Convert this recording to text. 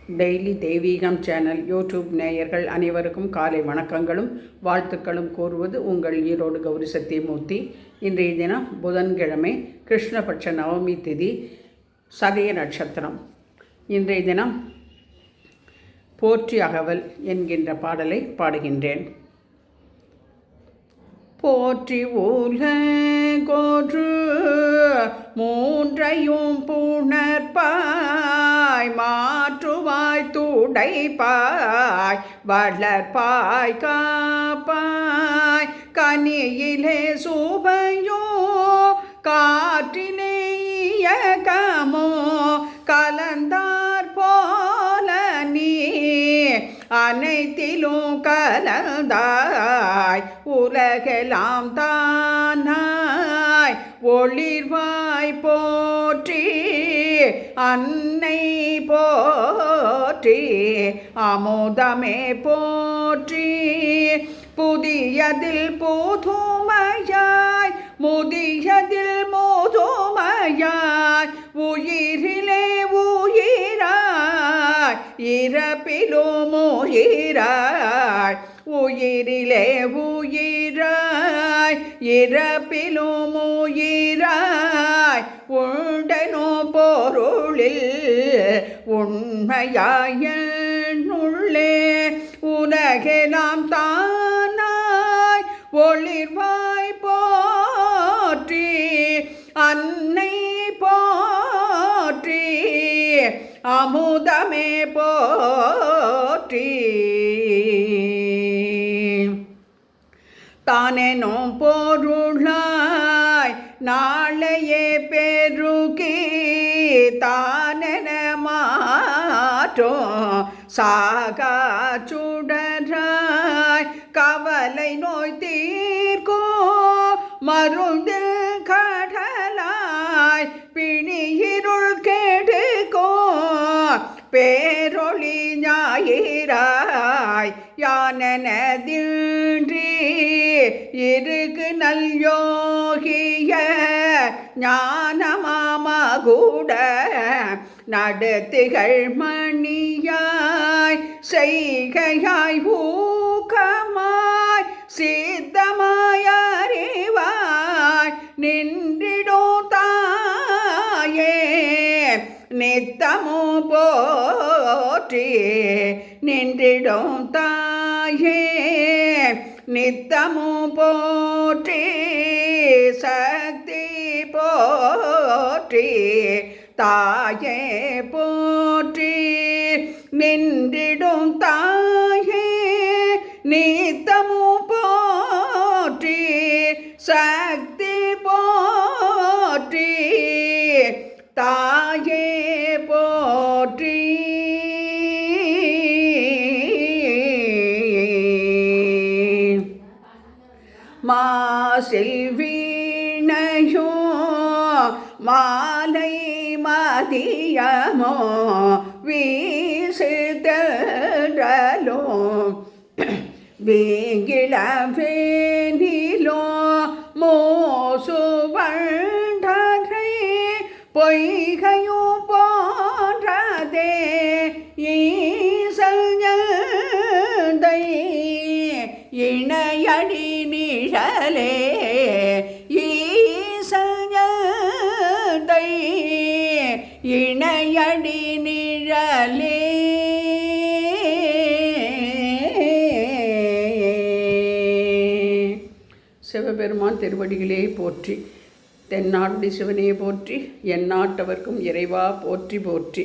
Daily தெய்வீகம் channel YouTube நேயர்கள் அனைவருக்கும் காலை வணக்கங்களும் வாழ்த்துக்களும் கூறுவது உங்கள் ஈரோடு கௌரி சத்தியமூர்த்தி. இன்றைய தினம் புதன்கிழமை, கிருஷ்ணபட்ச நவமி திதி, சதய நட்சத்திரம். இன்றைய தினம் போற்றி அகவல் என்கின்ற பாடலை பாடுகின்றேன். போற்றி உலகோற்று மூன்றையும் புணர்ப்பாய், மாற்றுவாய் துடைப்பாய், வளர்ப்பாய் காப்பாய், கனியிலே சுவையோ காற்றிலே இயக்கமோ கலந்தார் போல நீ அனைத்திலும் கலந்தாய், உலகெல்லாம் தானாய் ஒளிர்வாய் போற்றி, அன்னை போற்றி, அமுதமே போற்றி, புதியதில் புதுமையாய் முதியதில் முதுமையாய், உயிரிலே உயிராய் இறப்பிலும் உயிராய், உயிரிலே உயிராய் இறப்பிலும் உயிராய், உண்டனோ பொருளில் உண்மையாய் உள்ளே உலகெல்லாம் தானாய் ஒளிர்வாய் போற்றி, அன்னை போற்றி, அமுதமே போற்றி. தானெனும் பொருளாய் நாளையே பெருகி தானென மாற்றும் சாகா சுடராய், கவலை நோய் தீர்க்கும் மருந்தில் கடலாய், பிணியிருள் கெடுக்கும் பேரொளி ஞாயிறாய், யானெனதின்றி இருக்கு நல்யோகிய ஞானமாமகூட நடத்திகள் மணியாய், செய்கையாய் ஊக்கமாய் சித்தமாய் அறிவாய் நின்றிடோ தாயே, நித்தமோ போற்றி, நின்றிடும் தாயே நித்தமோ போற்றி, சக்தி போற்றி, தாயே போற்றி, நின்றிடும் தாயே நித்தமோ போற்றி, சக்தி போற்றி, தாயே போற்றி. மாசில் வீணையோ மாலை மதியமோ வீசுதலோ வேங்கிளவேனிலோ மோசுவண்டரை பொய்கையோ போன்றதே ஈசல்தை இணையடி நிழலே, ஈசல்தை இணையடி நிழலே. சிவபெருமான் திருவடிகளே போற்றி, தென்னாடுடைய சிவனே போற்றி, எந்நாட்டவர்க்கும் இறைவா போற்றி போற்றி.